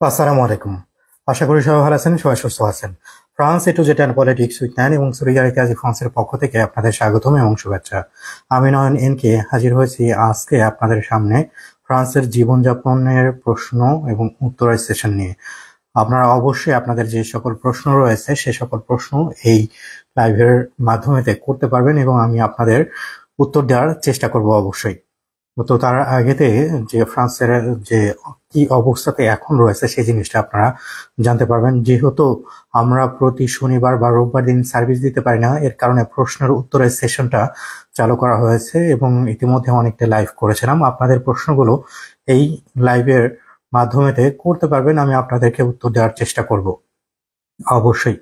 আসসালামু আলাইকুম। আশা করি সবাই ভালো আছেন, সবাই সুস্থ আছেন। France A to Z and politics with ন্যান এবং সলিডারিটি আজি ফ্রান্সের পক্ষ থেকে আপনাদের স্বাগতম এবং শুভেচ্ছা। আমি নয়ন এনকে হাজির হয়েছি আজকে আপনাদের সামনে ফ্রান্সের জীবনযাপনের প্রশ্ন এবং উত্তরের সেশন নিয়ে। আপনারা অবশ্যই আপনাদের যে সকল প্রশ্ন রয়েছে সে সকল প্রশ্ন এই লাইভের মাধ্যমে করতে পারবেন এবং আমি আপনাদের উত্তর দেওয়ার চেষ্টা করব অবশ্যই। তো তার আগেতে যে ফ্রান্সের যে কি অবস্থাতে এখন রয়েছে সেই জিনিসটা আপনারা জানতে পারবেন। যেহেতু আমরা প্রতি শনিবার বা রোববার দিন সার্ভিস দিতে পারি না, এর কারণে প্রশ্নের উত্তরের সেশনটা চালু করা হয়েছে এবং ইতিমধ্যে অনেকটা লাইভ করেছিলাম। আপনাদের প্রশ্নগুলো এই লাইভের মাধ্যমে করতে পারবেন, আমি আপনাদেরকে উত্তর দেওয়ার চেষ্টা করব অবশ্যই।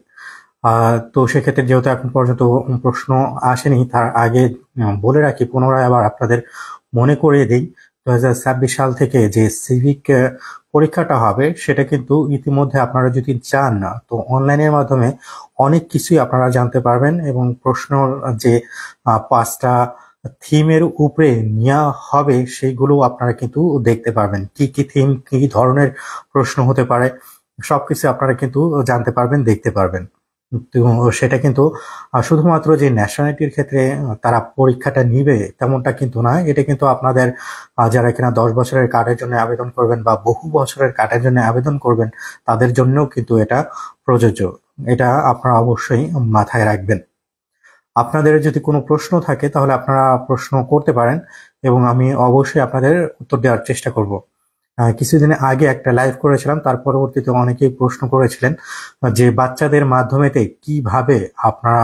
তো সেক্ষেত্রে যেহেতু এখন পর্যন্ত প্রশ্ন আসেনি, তার আগে বলে রাখি, পুনরায় আবার আপনাদের মনে করিয়ে দিই, 2026 সাল থেকে যে সিভিক পরীক্ষাটা হবে সেটা কিন্তু ইতিমধ্যে আপনারা যদি চান না তো অনলাইনের মাধ্যমে অনেক কিছুই আপনারা জানতে পারবেন এবং প্রশ্ন যে 5টা থিমের উপরে নেওয়া হবে সেইগুলো আপনারা কিন্তু দেখতে পারবেন। কি কি থিম, কি ধরনের প্রশ্ন হতে পারে সবকিছু আপনারা কিন্তু জানতে পারবেন, দেখতে পারবেন। তো সেটা কিন্তু শুধুমাত্র যে ন্যাশনালিটির ক্ষেত্রে তারা পরীক্ষাটা নিবে তেমনটা কিন্তু না। এটা কিন্তু আপনাদের যারা কিনা 10 বছরের কার্ডের জন্য আবেদন করবেন বা বহু বছরের কার্ডের জন্য আবেদন করবেন তাদের জন্যও কিন্তু এটা প্রযোজ্য। এটা আপনারা অবশ্যই মাথায় রাখবেন। আপনাদের যদি কোনো প্রশ্ন থাকে তাহলে আপনারা প্রশ্ন করতে পারেন এবং আমি অবশ্যই আপনাদের উত্তর দেওয়ার চেষ্টা করব। কিছুদিন আগে একটা লাইভ করেছিলাম, তার পরবর্তীতে অনেকেই প্রশ্ন করেছিলেন যে বাচ্চাদের মাধ্যমেতে কিভাবে আপনারা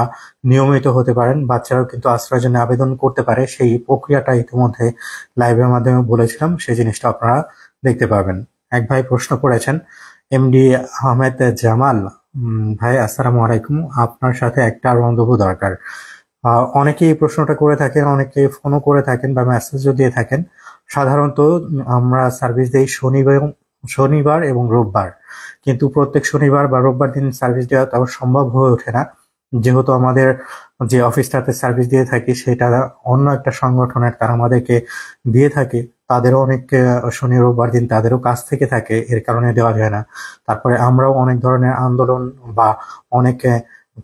নিয়মিত হতে পারেন, বাচ্চারাও কিন্তু আশ্রয়ের জন্য আবেদন করতে পারে, সেই প্রক্রিয়াটা ইতিমধ্যে লাইভের মাধ্যমে বলেছিলাম, সেই জিনিসটা আপনারা দেখতে পারবেন। এক ভাই প্রশ্ন করেছেন, এমডি আহমেদ জামাল, ভাই আসসালামু আলাইকুম, আপনার সাথে একটা রন্ধবু দরকার। অনেকেই এই প্রশ্নটা করে থাকেন, অনেকে ফোনও করে থাকেন বা মেসেজও দিয়ে থাকেন। সাধারণত আমরা সার্ভিস দেই শনিবার এবং রোববার, কিন্তু প্রত্যেক শনিবার বা রোববার দিন সার্ভিস দেওয়া তাও সম্ভব হয়ে ওঠে না, যেহেতু আমাদের যে অফিসটাতে সার্ভিস দিয়ে থাকি সেটা অন্য একটা সংগঠনের, তারা আমাদেরকে দিয়ে থাকে, তাদেরও অনেক শনি রোববার দিন তাদেরও কাজ থেকে থাকে, এর কারণে দেওয়া যায় না। তারপরে আমরাও অনেক ধরনের আন্দোলন বা অনেক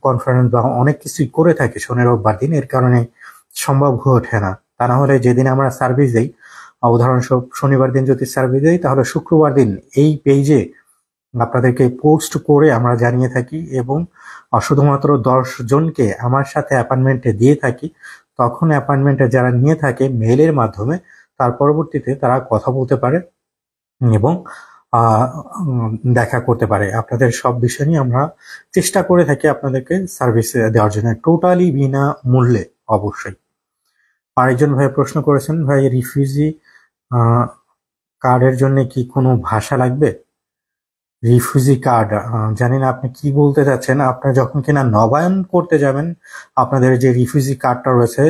কনফারেন্স বা অনেক কিছুই করে থাকি শনি রোববার দিন, এর কারণে সম্ভব হয়ে ওঠে না। তা না হলে যেদিন আমরা সার্ভিস দিই, উদাহরণস্বরূপ শনিবার দিন যদি সার্ভিস দিই তাহলে শুক্রবার দিন এই পেজে আপনাদেরকে পোস্ট করে আমরা জানিয়ে থাকি এবং শুধুমাত্র 10 জনকে আমার সাথে অ্যাপয়েন্টমেন্টে দিয়ে থাকি। তখন অ্যাপয়েন্টমেন্টে যারা নিয়ে থাকে মেইলের মাধ্যমে, তার পরবর্তীতে তারা কথা বলতে পারে এবং দেখা করতে পারে। আপনাদের সব বিষয় নিয়ে আমরা চেষ্টা করে থাকি আপনাদেরকে সার্ভিস দেওয়ার জন্য টোটালি বিনা মূল্যে অবশ্যই। আরেকজন ভাই প্রশ্ন করেছেন, ভাই রিফিউজি কার্ডের জন্য কি কোনো ভাষা লাগবে? রিফিউজি কার্ড, জানি না আপনি কি বলতে চাচ্ছেন। আপনার যখন কিনা নবায়ন করতে যাবেন, আপনাদের যে রিফিউজি কার্ডটা রয়েছে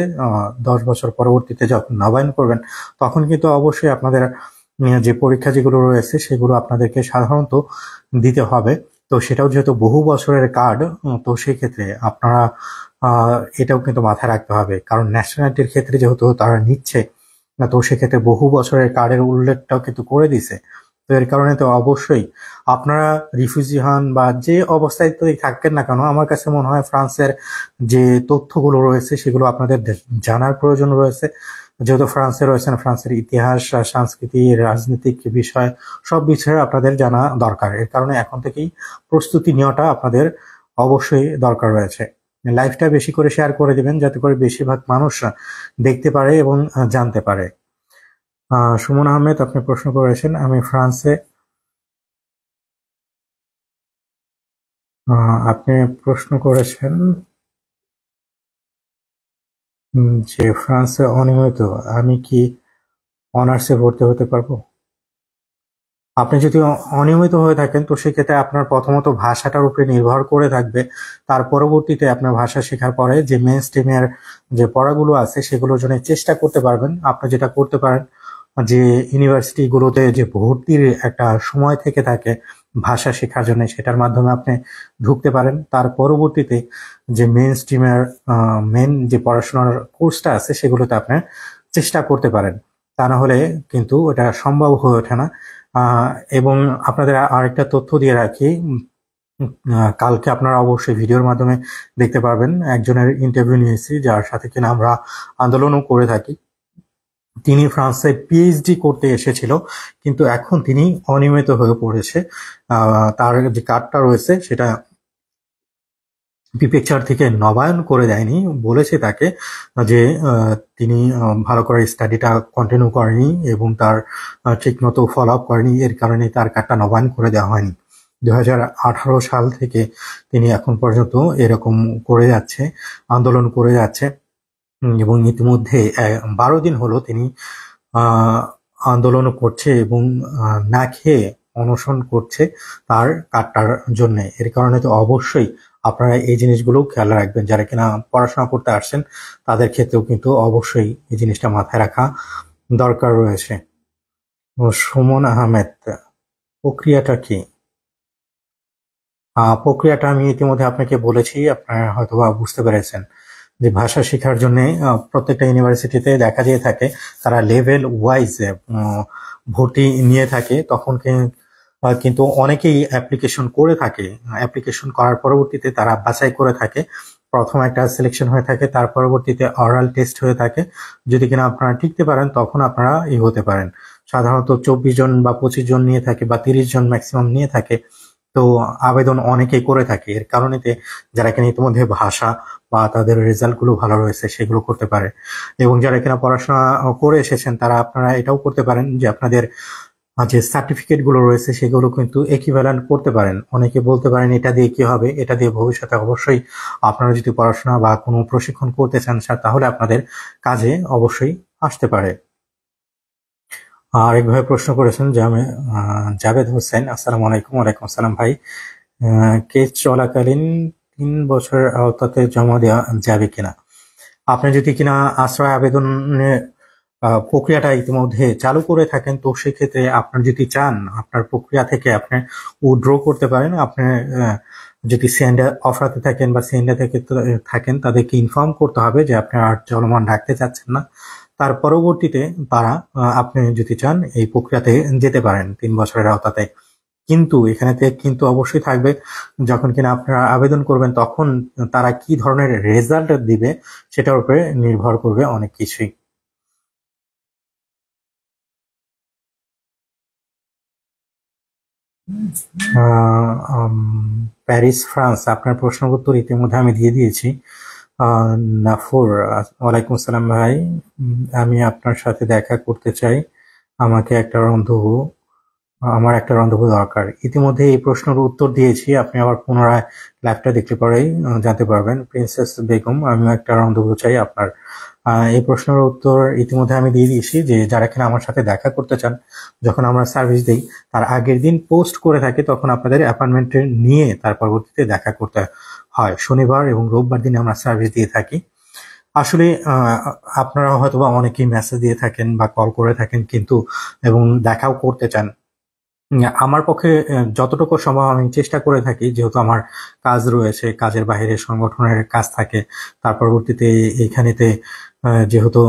10 বছর পরবর্তীতে যখন নবায়ন করবেন তখন কিন্তু অবশ্যই আপনাদের যে পরীক্ষা যেগুলো রয়েছে সেগুলো আপনাদেরকে সাধারণত দিতে হবে। তো সেটাও যেহেতু বহু বছরের কার্ড, তো সেই ক্ষেত্রে আপনারা এটাও কিন্তু মাথায় রাখতে হবে, কারণ ন্যাশনালিটির ক্ষেত্রে যেহেতু তারা নিচ্ছে, তো সেক্ষেত্রে বহু বছরের কার্ডের উল্লেখটাও কিন্তু করে দিছে। তো এর কারণে তো অবশ্যই আপনারা রিফিউজি হন বা যে অবস্থায় তো থাকেন না কেন, আমার কাছে মনে হয় ফ্রান্সের যে তথ্যগুলো রয়েছে সেগুলো আপনাদের জানার প্রয়োজন রয়েছে। যেহেতু ফ্রান্সে রয়েছেন, ফ্রান্সের ইতিহাস, সংস্কৃতি, রাজনৈতিক বিষয়, সব বিষয়ে আপনাদের জানা দরকার। এর কারণে এখন থেকেই প্রস্তুতি নেওয়াটা আপনাদের অবশ্যই দরকার রয়েছে। লাইভটা বেশি করে শেয়ার করে দিবেন যাতে করে বেশিরভাগ মানুষ দেখতে পারে এবং জানতে পারে। সুমন আহমেদ, আপনি প্রশ্ন করেছেন, আমি ফ্রান্সে, আপনি প্রশ্ন করেছেন যে ফ্রান্সে অনিয়মিত, আমি কি অনার্সে ভর্তি হতে পারবো? আপনি যদি অনিয়মিত হয়ে থাকেন তো সেক্ষেত্রে আপনার প্রথমত ভাষাটার উপরে নির্ভর করে থাকবে। তার পরবর্তীতে আপনার ভাষা শেখার পরে যে মেন স্ট্রিমের যে পড়াগুলো আছে সেগুলোর জন্য চেষ্টা করতে পারবেন। আপনি যেটা করতে পারেন যে ইউনিভার্সিটিগুলোতে যে ভর্তির একটা সময় থেকে থাকে ভাষা শেখার জন্য, সেটার মাধ্যমে আপনি ঢুকতে পারেন। তার পরবর্তীতে যে মেন স্ট্রিমের মেন যে পড়াশোনার কোর্সটা আছে সেগুলোতে আপনি চেষ্টা করতে পারেন। তা না হলে কিন্তু এটা সম্ভব হয়ে ওঠে না। এবং আপনাদের আরেকটা তথ্য দিয়ে রাখি, কালকে আপনারা অবশ্যই ভিডিওর মাধ্যমে দেখতে পারবেন একজনের ইন্টারভিউ নিয়েছি যার সাথে কিনা আমরা আন্দোলনও করে থাকি। তিনি ফ্রান্সে পিএইচডি করতে এসেছিল, কিন্তু এখন তিনি অনিয়মিত হয়ে পড়েছে। তার যে কার্ডটা রয়েছে সেটা প্রিফেকচার থেকে নবায়ন করে দেয়নি, বলেছে তাকে যে তিনি ভালো করে স্টাডিটা কন্টিনিউ করেনি এবং তার ঠিকমতো ফলো আপ করেনি, এর কারণে তার কার্ডটা নবায়ন করে দেওয়া হয়নি। 2018 সাল থেকে তিনি এখন পর্যন্ত এরকম করে যাচ্ছে, আন্দোলন করে যাচ্ছে এবং ইতিমধ্যে 12 দিন হলো তিনি আন্দোলন করছে এবং না খেয়ে অনশন করছে তার কার্ডটার জন্য। এর কারণে তো অবশ্যই আপনারা এই জিনিসগুলো খেয়াল রাখবেন, যারা কিনা পড়াশোনা করতে আসছেন তাদের ক্ষেত্রেও কিন্তু অবশ্যই এই জিনিসটা মাথায় রাখা দরকার রয়েছে। সুমন আহমেদ, প্রক্রিয়াটা কি? প্রক্রিয়াটা আমি ইতিমধ্যে আপনাকে বলেছি, আপনারা হয়তো বুঝতে পেরেছেন যে ভাষা শেখার জন্য প্রত্যেকটা ইউনিভার্সিটিতে দেখা যেয়ে থাকে তারা লেভেল ওয়াইজ ভর্তি নিয়ে থাকে। তখন কিন্তু অনেকেই অ্যাপ্লিকেশন করে থাকে, অ্যাপ্লিকেশন করার পরবর্তীতে তারা বাছাই করে থাকে। প্রথম একটা সিলেকশন হয়ে থাকে, তার পরবর্তীতে অরাল টেস্ট হয়ে থাকে। যদি কিনা আপনারা টিকতে পারেন তখন আপনারা হতে পারেন। সাধারণত 24 জন বা 25 জন নিয়ে থাকে বা 30 জন ম্যাক্সিমাম নিয়ে থাকে। তো আবেদন অনেকেই করে থাকে, এর কারণেতে যারা কিনা ইতিমধ্যে ভাষা বা তাদের রেজাল্ট গুলো ভালো রয়েছে সেগুলো করতে পারে। এবং যারা কিনা পড়াশোনা করে এসেছেন তারা আপনারা এটাও করতে পারেন যে আপনাদের যে সার্টিফিকেট গুলো রয়েছে সেগুলো কিন্তু ইকুইভ্যালেন্ট করতে পারেন। অনেকে বলতে পারেন এটা দিয়ে কি হবে, এটা দিয়ে ভবিষ্যতে অবশ্যই আপনারা যদি পড়াশোনা বা কোনো প্রশিক্ষণ করতে চান তাহলে আপনাদের কাজে অবশ্যই আসতে পারে। আরেকভাবে প্রশ্ন করেছেন যে আমি জাভেদ হোসেন, আসসালামু আলাইকুম। ওয়ালাইকুম আসসালাম ভাই, কেস চলাকালীন 3 বছরের আওতাতে জমা দেওয়া যাবে কিনা? আপনি যদি কিনা আশ্রয় আবেদনের প্রক্রিয়াটা ইতিমধ্যে চালু করে থাকেন তো সেক্ষেত্রে আপনার যদি চান আপনার প্রক্রিয়া থেকে আপনি উইথড্র করতে পারেন। আপনি যদি সেন্ডার অফারতে থাকেন বা সেন্ডার থেকে থাকেন তাদেরকে ইনফর্ম করতে হবে যে আপনি আর চলমান রাখতে চাচ্ছেন না। তার পরবর্তীতে তারা আপনি যদি চান এই প্রক্রিয়াতে যেতে পারেন 3 বছরের আওতাতে। কিন্তু এখানেতে কিন্তু অবশ্যই থাকবে, যখন কিনা আপনারা আবেদন করবেন তখন তারা কি ধরনের রেজাল্ট দিবে সেটার উপরে নির্ভর করবে অনেক কিছুই। প্যারিস ফ্রান্স, আপনার প্রশ্নের উত্তর ইতিমধ্যে আমি দিয়ে দিয়েছি। নাফুর, ওয়ালাইকুম আসসালাম ভাই, আমি আপনার সাথে দেখা করতে চাই, আমাকে একটা রন্ধু আমার একটা রন্ধু দরকার। ইতিমধ্যে এই প্রশ্নের উত্তর দিয়েছি, আপনি আবার পুনরায় লাইভটা দেখতে পরেই জানতে পারবেন। প্রিন্সেস বেগম, আমিও একটা রন্ধু চাই আপনার। এই প্রশ্নের উত্তর ইতিমধ্যে আমি দিয়ে দিয়েছি যে যারা কিনা আমার সাথে দেখা করতে চান, যখন আমরা সার্ভিস দিই তার আগের দিন পোস্ট করে থাকে, তখন আপনাদের অ্যাপয়েন্টমেন্ট নিয়ে তার পরবর্তীতে দেখা করতে হয়। শনিবার এবং রোববার দিনে আমরা সার্ভিস দিয়ে থাকি। আসলে আপনারা হয়তোবা অনেকেই মেসেজ দিয়ে থাকেন বা কল করে থাকেন কিন্তু এবং দেখাও করতে চান। আমার পক্ষে যতটুকু সম্ভব আমি চেষ্টা করে থাকি, যেহেতু আমার কাজ রয়েছে, কাজের বাইরে সংগঠনের কাজ থাকে, তার পরবর্তীতে এইখানেতে যেহেতু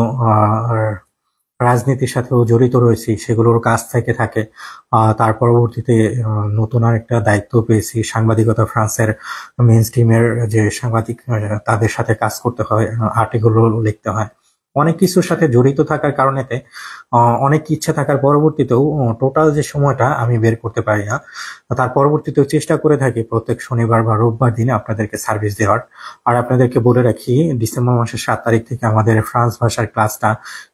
রাজনীতির সাথেও জড়িত রয়েছি সেগুলোর কাজ থেকে থাকে। তার পরবর্তীতে নতুন আরেকটা দায়িত্ব পেয়েছি, সাংবাদিকতা। ফ্রান্সের মেইন স্ট্রিমের যে সাংবাদিক তাদের সাথে কাজ করতে হয়, আর্টিকেল লিখতে হয়, অনেক কিছুর সাথে জড়িত থাকার কারণেতে অনেক ইচ্ছা থাকার পরবর্তীতেও টোটাল যে সময়টা আমি বের করতে পারি না। তার পরবর্তীতেও চেষ্টা করে থাকি প্রত্যেক শনিবার বা রোববার দিনে আপনাদেরকে সার্ভিস দেওয়ার। আর আপনাদেরকে বলে রাখি, ডিসেম্বর মাসের 7 তারিখ থেকে আমাদের ফ্রান্স ভাষার ক্লাসটা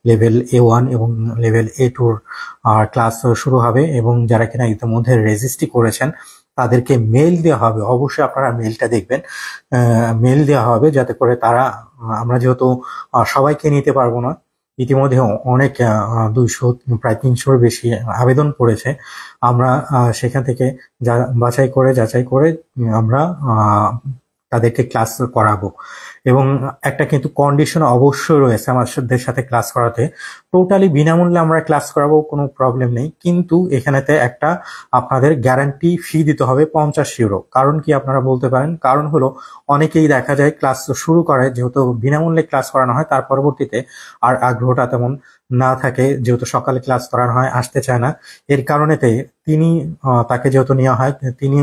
লেভেল A1 এবং লেভেল A2 ক্লাস শুরু হবে। এবং যারা কিনা ইতিমধ্যে রেজিস্ট্রি করেছেন তাদেরকে মেইল দেওয়া হবে। অবশ্যই আপনারা মেইলটা দেখবেন, মেইল দেওয়া হবে যাতে করে তারা, আমরা যেহেতু সবাইকে নিতে পারবো না, ইতিমধ্যে অনেক 200 প্রায় 300-র বেশি আবেদন পড়েছে, আমরা সেখান থেকে বাছাই করে যাচাই করে আমরা তাদেরকে ক্লাস করাবো। এবং একটা কিন্তু কন্ডিশন অবশ্যই রয়েছে আমাদের সাথে ক্লাস করাতে, টোটালি বিনামূল্যে আমরা ক্লাস করাবো, কোনো প্রবলেম নেই, কিন্তু এখানেতে একটা আপনাদের গ্যারান্টি ফি দিতে হবে 50 ইউরো। কারণ কি আপনারা বলতে পারেন? কারণ হলো অনেকেই দেখা যায় ক্লাস শুরু করে, যেহেতু বিনামূল্যে ক্লাস করানো হয়, তার পরবর্তীতে আর আগ্রহটা তেমন না থাকে, যেহেতু সকালে ক্লাস করানো হয়, আসতে চায় না। এর কারণেতে তিনি তাকে যেহেতু নেওয়া হয়, তিনি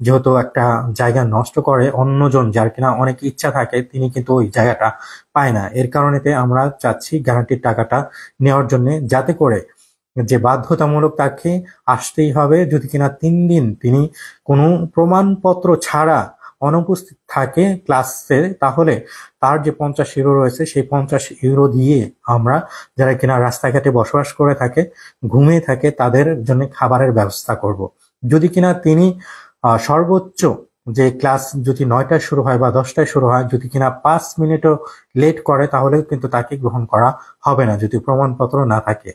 যেহেতু একটা জায়গা নষ্ট করে অন্যজন, যার কিনা অনেক ইচ্ছা থাকে, তিনি কিন্তু ওই জায়গাটা পায় না। এর কারণেতে আমরা চাচ্ছি গ্যারান্টির টাকাটা নেওয়ার জন্য, যাতে করে যে বাধ্যতামূলক তাকে আসতেই হবে, যদি কিনা 3 দিন তিনি কোনো প্রমাণপত্র ছাড়া অনুপস্থিত থাকে ক্লাসে, তাহলে তার যে 50 ইউরো রয়েছে সেই 50 ইউরো দিয়ে আমরা, যারা কিনা রাস্তাঘাটে বসবাস করে থাকে, ঘুমিয়ে থাকে, তাদের জন্য খাবারের ব্যবস্থা করব। যদি কিনা তিনি সর্বোচ্চ যে ক্লাস যদি 9টায় শুরু হয় বা 10টায় শুরু হয়, যদি কিনা 5 মিনিটও লেট করে, তাহলে কিন্তু তাকে গ্রহণ করা হবে না, যদি প্রমাণপত্র না থাকে।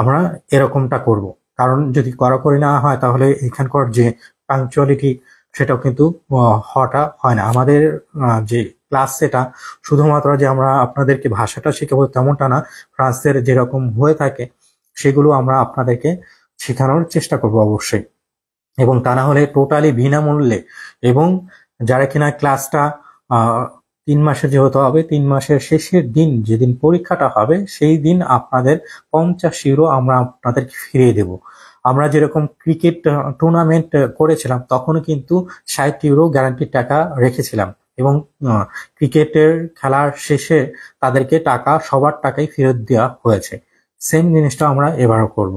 আমরা এরকমটা করব। কারণ যদি কড়াকড়ি না হয়, তাহলে এখানকার যে পাংচুয়ালিটি, সেটাও কিন্তু হওয়াটা হয় না। আমাদের যে ক্লাস, সেটা শুধুমাত্র যে আমরা আপনাদেরকে ভাষাটা শেখাবো তেমনটা না। ফ্রান্সের যেরকম হয়ে থাকে সেগুলো আমরা আপনাদেরকে শেখানোর চেষ্টা করব অবশ্যই, এবং তা না হলে টোটালি বিনামূল্যে। এবং যারা কিনা ক্লাসটা 3 মাসের যেহেতু হবে, 3 মাসের শেষের দিন যেদিন পরীক্ষাটা হবে, সেই দিন আপনাদের 50 ইউরো আমরা আপনাদেরকে ফিরিয়ে দেব। আমরা যেরকম ক্রিকেট টুর্নামেন্ট করেছিলাম, তখনও কিন্তু 60 ইউরো গ্যারান্টির টাকা রেখেছিলাম, এবং ক্রিকেটের খেলার শেষে তাদেরকে টাকা, সবার টাকাই ফেরত দেওয়া হয়েছে। সেম জিনিসটা আমরা এবারও করব।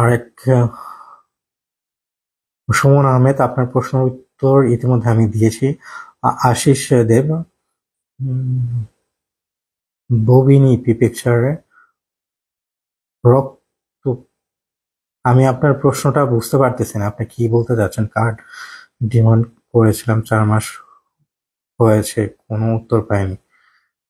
আরেক সুমন আহমেদ, আপনার প্রশ্নের উত্তর ইতিমধ্যে আমি দিয়েছি। আশিস দেব, ববিনী পিকচারে রক্ত। আমি আপনার প্রশ্নটা বুঝতে পারতেছি না, আপনি কি বলতে চাচ্ছেন? কার্ড ডিমান্ড করেছিলাম, 4 মাস হয়েছে, কোনো উত্তর পাইনি।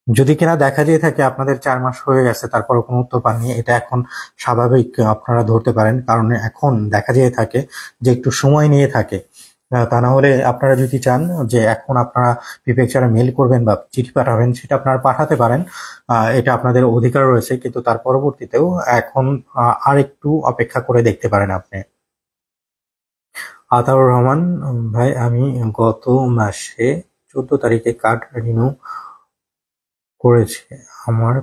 যদি কিনা দেখা যেয়ে থাকে আপনাদের 4 মাস হয়ে গেছে, তারপরে কোনো উত্তর পাননি, এটা এখন স্বাভাবিক আপনারা ধরতে পারেন। কারণ এখন দেখা যেয়ে থাকে যে একটু সময় নিয়ে থাকে। তা না হলে আপনারা যদি চান যে এখন আপনারা প্রিফেকচারে মেল করবেন বা চিঠি পাঠাবেন, সেটা আপনারা পাঠাতে পারেন, এটা আপনাদের অধিকার রয়েছে। কিন্তু তার পরবর্তীতেও এখন আর একটু অপেক্ষা করে দেখতে পারেন আপনি। আতাউর রহমান ভাই, আমি গত মাসে 14 তারিখে কার্ড রিনিউ করেছি, আমার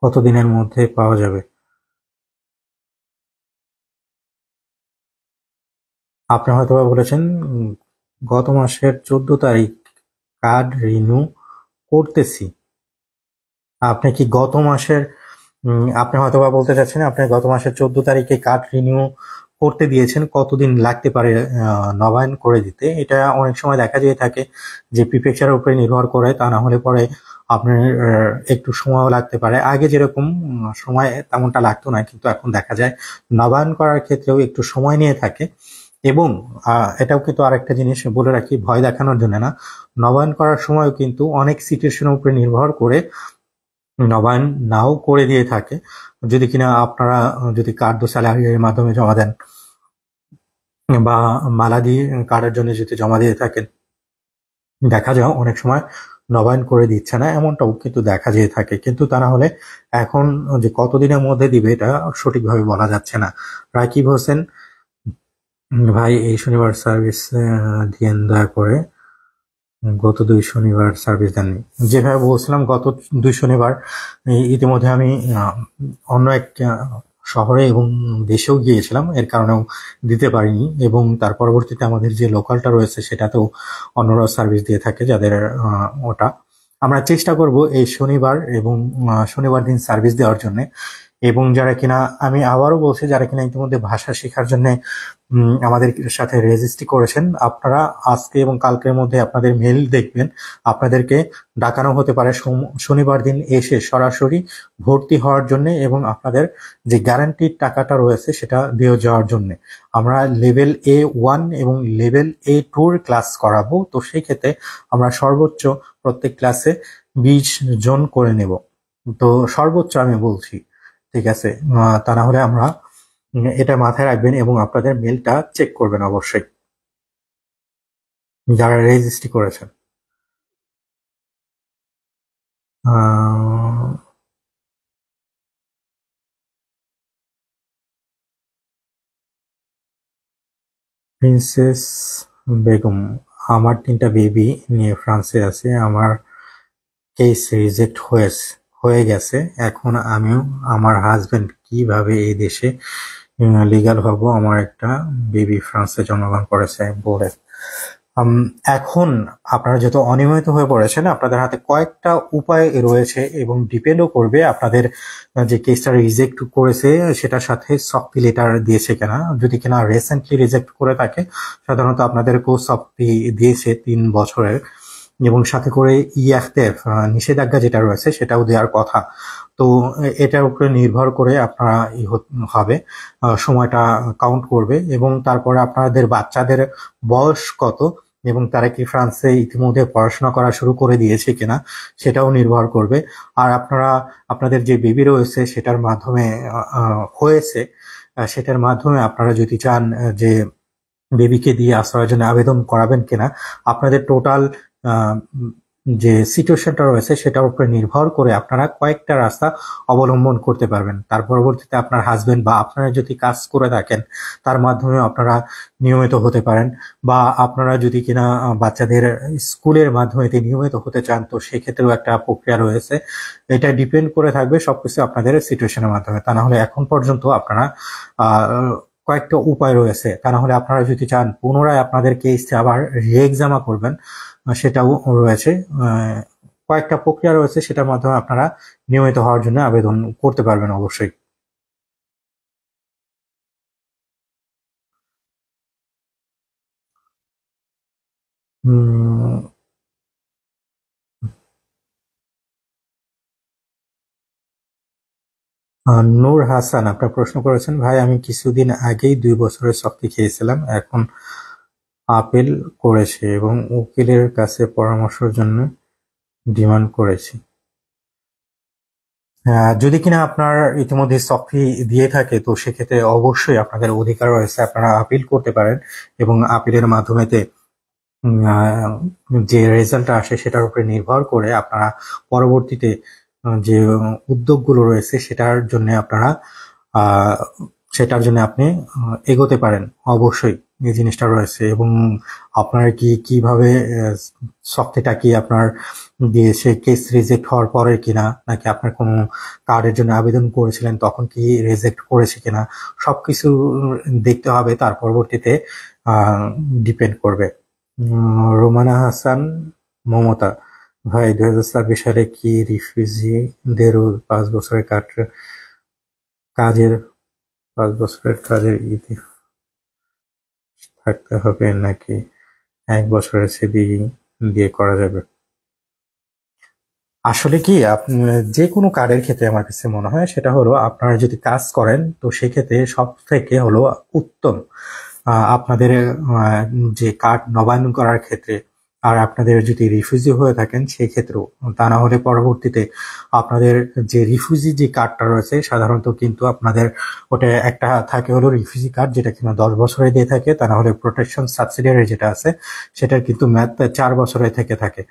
কত দিনের মধ্যে পাওয়া যাবে? আপনি হয়তোবা বলেছেন গত মাসের 14 তারিখ কার্ড রিনিউ করতেছি। আপনি কি গত মাসের আপনি হয়তোবা বলতে চাচ্ছেন আপনি গত মাসের 14 তারিখে কার্ড রিনিউ করতে দিয়েছেন, কতদিন লাগতে পারে নবায়ন করে দিতে? এটা অনেক সময় দেখা যেয়ে থাকে যে প্রিফেকচারের উপরে নির্ভর করে, তা না হলে পরে আপনার একটু সময়ও লাগতে পারে। আগে যেরকম সময় তেমনটা লাগতো না, কিন্তু এখন দেখা যায় নবায়ন করার ক্ষেত্রেও একটু সময় নিয়ে থাকে। এবং এটাও কিন্তু আরেকটা জিনিস বলে রাখি, ভয় দেখানোর জন্য না, নবায়ন করার সময়ও কিন্তু অনেক সিচুয়েশনের উপরে নির্ভর করে নবায়ন নাও করে দিয়ে থাকে। যদি কিনা আপনারা যদি কার্ড স্যালারির মাধ্যমে জমা দেন বা মালাদি কার্ডের জন্য যদি জমা দিয়ে থাকেন, দেখা যায় অনেক সময় নবায়ন করে দিচ্ছে না, এমনটাও কিন্তু দেখা যেয়ে থাকে। কিন্তু তা না হলে এখন যে কতদিনের মধ্যে দিবে, এটা সঠিকভাবে বলা যাচ্ছে না। রাকিব হোসেন ভাই, এই শনিবার সার্ভিস দিয়েন দয়া করে। গত 2 শনিবার সার্ভিস দেননি। যেভাবে বলছিলাম, গত 2 শনিবার ইতিমধ্যে আমি অন্য এক শহরে এবং দেশেও গিয়েছিলাম, এর কারণেও দিতে পারিনি। এবং তার পরবর্তীতে আমাদের যে লোকালটা রয়েছে, সেটাতেও অন্যরা সার্ভিস দিয়ে থাকে, যাদের ওটা আমরা চেষ্টা করব এই শনিবার এবং শনিবার দিন সার্ভিস দেওয়ার জন্য। এবং যারা কিনা, আমি আবারও বলছি, যারা কিনা ইতিমধ্যে ভাষা শেখার জন্য আমাদের সাথে রেজিস্ট্রি করেছেন, আপনারা আজকে এবং কালকের মধ্যে আপনাদের মেল দেখবেন। আপনাদেরকে ডাকানো হতে পারে শনিবার দিন এসে সরাসরি ভর্তি হওয়ার জন্য, এবং আপনাদের যে গ্যারান্টির টাকাটা রয়েছে সেটা দিয়ে যাওয়ার জন্য। আমরা লেভেল A1 এবং লেভেল A2 ক্লাস করাবো। তো সেই ক্ষেত্রে আমরা সর্বোচ্চ প্রত্যেক ক্লাসে 20 জন করে নেব। তো সর্বোচ্চ আমি বলছি, ঠিক আছে? তা না হলে আমরা এটা মাথায় রাখবেন এবং আপনাদের মেলটা চেক করবেন অবশ্যই, যারা রেজিস্ট্রি করেছেন। প্রিন্সেস বেগম, আমার 3টা বেবি নিয়ে ফ্রান্সে আছে। আমার কেস রিজেক্ট হয়ে গেছে। এখন আমিও আমার হাজবেন্ড কিভাবে এই দেশে লিগ্যাল হব, আমার একটা বেবি ফ্রান্সে জন্মগ্রহণ করেছে বলে। এখন আপনারা যেহেতু অনিয়মিত হয়ে পড়েছেন, আপনাদের হাতে কয়েকটা উপায় রয়েছে এবং ডিপেন্ডও করবে আপনাদের যে কেসটা রিজেক্ট করেছে সেটার সাথে সফটি লেটার দিয়েছে কিনা। যদি কিনা রিসেন্টলি রিজেক্ট করে থাকে, সাধারণত আপনাদেরকেও সফটি দিয়েছে 3 বছরের, এবং সাথে করে ইএফটিএফ নিষেধাজ্ঞা যেটা রয়েছে সেটাও দেওয়ার কথা। তো এটার উপরে নির্ভর করে আপনারা হবে সময়টা কাউন্ট করবে, এবং তারপরে আপনাদের বাচ্চাদের বয়স কত এবং তারা কি ফ্রান্সে ইতিমধ্যে পড়াশোনা করা শুরু করে দিয়েছে কিনা সেটাও নির্ভর করবে। আর আপনাদের যে বেবি রয়েছে সেটার মাধ্যমে হয়েছে, সেটার মাধ্যমে আপনারা যদি চান যে বেবিকে দিয়ে আশ্রয়ের জন্য আবেদন করাবেন কিনা, আপনাদের টোটাল যে সিচুয়েশনটা রয়েছে সেটার উপরে নির্ভর করে আপনারা কয়েকটা রাস্তা অবলম্বন করতে পারবেন। তার পরবর্তীতে আপনার হাজবেন্ড বা আপনারা যদি কাজ করে থাকেন তার মাধ্যমে আপনারা নিয়মিত হতে পারেন, বা আপনারা যদি কিনা বাচ্চাদের স্কুলের মাধ্যমে নিয়মিত হতে চান তো সেক্ষেত্রেও একটা প্রক্রিয়া রয়েছে। এটা ডিপেন্ড করে থাকবে সবকিছু আপনাদের সিচুয়েশনের মাধ্যমে। তা না হলে এখন পর্যন্ত আপনারা কয়েকটা উপায় রয়েছে। তা না হলে আপনারা যদি চান পুনরায় আপনাদের কেসটা আবার রিএক্সামা করবেন, সেটাও রয়েছে। কয়েকটা প্রক্রিয়া রয়েছে, সেটার মাধ্যমে আপনারা নিয়মিত হওয়ার জন্য আবেদন করতে পারবেন অবশ্যই। নূর হাসান আপনার প্রশ্ন করেছেন, ভাই আমি কিছুদিন আগেই 2 বছরের শক্তি খেয়েছিলাম, এখন আপিল করেছি এবং উকিলের কাছে পরামর্শের জন্য ডিমান্ড করেছি। যদি কিনা আপনার ইতিমধ্যে সফি দিয়ে থাকে তো সেক্ষেত্রে অবশ্যই আপনাদের অধিকার রয়েছে, আপনারা আপিল করতে পারেন এবং আপিলের মাধ্যমে যে রেজাল্টটা আসে সেটার উপরে নির্ভর করে আপনারা পরবর্তীতে যে উদ্যোগগুলো রয়েছে সেটার জন্য আপনি এগোতে পারেন। অবশ্যই এই জিনিসটা রয়েছে। এবং আপনার কিভাবে সফটওয়্যারটা কি আপনার দিয়েছে কেস রিজেক্ট হওয়ার পরে কিনা, নাকি আপনার কোনো কার্ডের জন্য আবেদন করেছিলেন তখন কি রিজেক্ট করেছে কিনা, সবকিছু দেখতে হবে। তার পরবর্তীতে ডিপেন্ড করবে। রোমানা হাসান মমতা, ভাই 2024 সালে কি রিফিউজিদেরও 5 বছরের কাজের 5 বছরের কাজের ইতি থাকতে হবে নাকি 1 বছরের সিভি দিয়ে করা যাবে? আসলে কি যে কোনো কার্ডের ক্ষেত্রে আমার কাছে মনে হয় সেটা হলো আপনারা যদি কাজ করেন তো সেক্ষেত্রে সব থেকে হলো উত্তম আপনাদের যে কার্ড নবায়ন করার ক্ষেত্রে। আর আপনাদের যদি রিফিউজি হয়ে থাকেন সেই ক্ষেত্রেও, তা না হলে পরবর্তীতে আপনাদের যে রিফিউজি যে কার্ডটা রয়েছে সাধারণত কিন্তু আপনাদের ওটা একটা থাকে হলো রিফিউজি কার্ড, যেটা কিনা 10 বছরে দিয়ে থাকে। তা না হলে প্রোটেকশন সাবসিডিয়ারি যেটা আছে সেটার কিন্তু ম্যাথ 4 বছরে থেকে থাকে।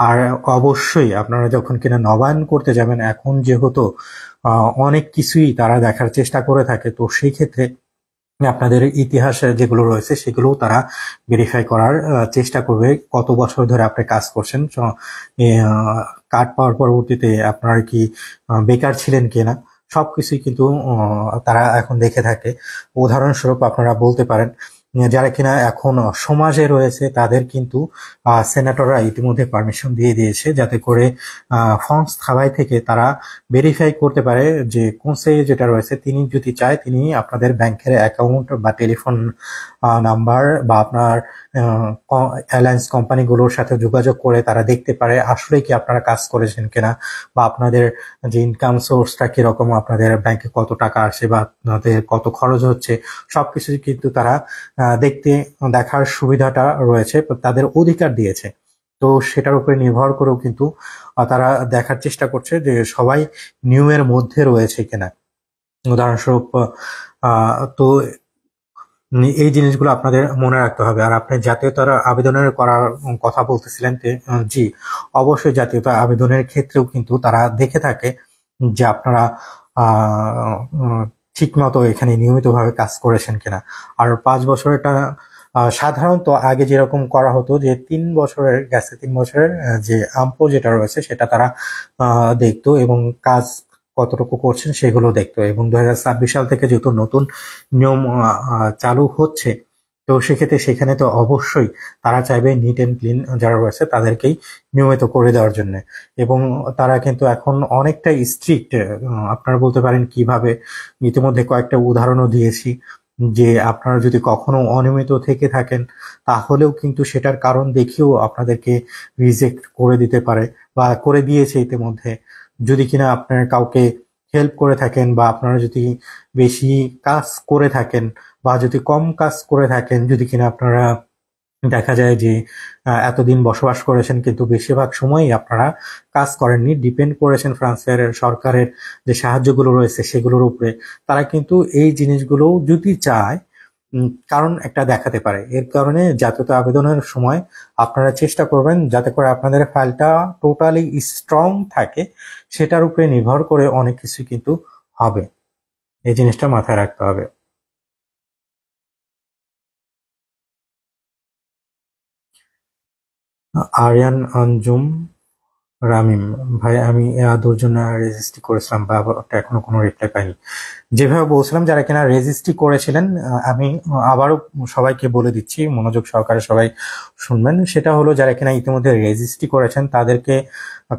আর অবশ্যই আপনারা যখন কিনা নবায়ন করতে যাবেন, এখন যেহেতু অনেক কিছুই তারা দেখার চেষ্টা করে থাকে, তো সেই ক্ষেত্রে আপনাদের ইতিহাস যেগুলো রয়েছে সেগুলোও তারা ভেরিফাই করার চেষ্টা করবে, কত বছর ধরে আপনি কাজ করছেন, কার্ড পাওয়ার পরবর্তীতে আপনারা কি বেকার ছিলেন কিনা, সবকিছুই কিন্তু তারা এখন দেখে থাকে। উদাহরণস্বরূপ আপনারা বলতে পারেন যারা কিনা এখন সমাজে রয়েছে তাদের কিন্তু সেনেটররা ইতিমধ্যে পারমিশন দিয়ে দিয়েছে যাতে করে ফ্রান্স থাবাই থেকে তারা ভেরিফাই করতে পারে যে কনসেই যেটা রয়েছে তিনি যদি চায় তিনি আপনাদের ব্যাংকের অ্যাকাউন্ট বা টেলিফোন নাম্বার বা আপনার অ্যালায়েন্স কোম্পানিগুলোর সাথে যোগাযোগ করে তারা দেখতে পারে আসলে কি আপনারা কাজ করেছেন কিনা, বা আপনাদের যে ইনকাম সোর্সটা কিরকম, আপনাদের ব্যাংকে কত টাকা আসে বা আপনাদের কত খরচ হচ্ছে, সবকিছু কিন্তু তারা দেখার সুবিধাটা রয়েছে, তাদের অধিকার দিয়েছে। তো সেটার উপরে নির্ভর করেও কিন্তু তারা দেখার চেষ্টা করছে যে সবাই নিয়মের মধ্যে রয়েছে কিনা। উদাহরণস্বরূপ তো এই জিনিসগুলো আপনাদের মনে রাখতে হবে। আর আপনি জাতীয়তার আবেদনের করার কথা বলতেছিলেন, জি অবশ্যই জাতীয়তা আবেদনের ক্ষেত্রেও কিন্তু তারা দেখে থাকে যে আপনারা ঠিক মতো এখানে নিয়মিতভাবে কাজ করেছেন কিনা। আর 5 বছরটা সাধারণত আগে যেরকম করা হতো যে 3 বছরের গেছে 3 বছরের যে আমপো যেটা রয়েছে সেটা তারা দেখতো এবং কাজ কতটুকু করছেন সেগুলো দেখতো, এবং 2026 সাল থেকে যেহেতু নতুন নিয়ম চালু হচ্ছে, তো সেক্ষেত্রে সেখানে তো অবশ্যই তারা চাইবে নিট অ্যান্ড ক্লিন যারা রয়েছে তাদেরকেই নিয়মিত করে দেওয়ার জন্য। এবং তারা কিন্তু এখন অনেকটাই স্ট্রিক্ট, আপনারা বলতে পারেন কিভাবে। ইতিমধ্যে কয়েকটা উদাহরণও দিয়েছি যে আপনারা যদি কখনো অনিয়মিত থেকে থাকেন তাহলেও কিন্তু সেটার কারণ দেখিয়েও আপনাদেরকে রিজেক্ট করে দিতে পারে বা করে দিয়েছে ইতিমধ্যে। যদি কিনা আপনার কাউকে হেল্প করে থাকেন বা আপনারা যদি বেশি কাজ করে থাকেন বা যদি কম কাজ করে থাকেন, যদি কিনা আপনারা দেখা যায় যে এতদিন বসবাস করেছেন কিন্তু বেশিরভাগ সময়ই আপনারা কাজ করেননি, ডিপেন্ড করেছেন ফ্রান্সের সরকারের যে সাহায্যগুলো রয়েছে সেগুলোর উপরে, তারা কিন্তু এই জিনিসগুলো যদি চায় কারণ একটা দেখাতে পারে। এর কারণে জাতীয়তা আবেদনের সময় আপনারা চেষ্টা করবেন যাতে করে আপনাদের ফাইলটা টোটালি স্ট্রং থাকে, সেটার উপরে নির্ভর করে অনেক কিছু কিন্তু হবে। এই জিনিসটা মাথায় রাখতে হবে। আরিয়ান আঞ্জুম রামিম, ভাই আমি আদুর জন্য রেজিস্ট্রি করেছিলাম বা এখনো কোনো রিপ্লাই পাইনি। যেভাবে বলছিলাম যারা কিনা রেজিস্ট্রি করেছিলেন, আমি আবারও সবাইকে বলে দিচ্ছি, মনোযোগ সহকারে সবাই শুনবেন। সেটা হলো যারা কিনা ইতিমধ্যে রেজিস্ট্রি করেছেন তাদেরকে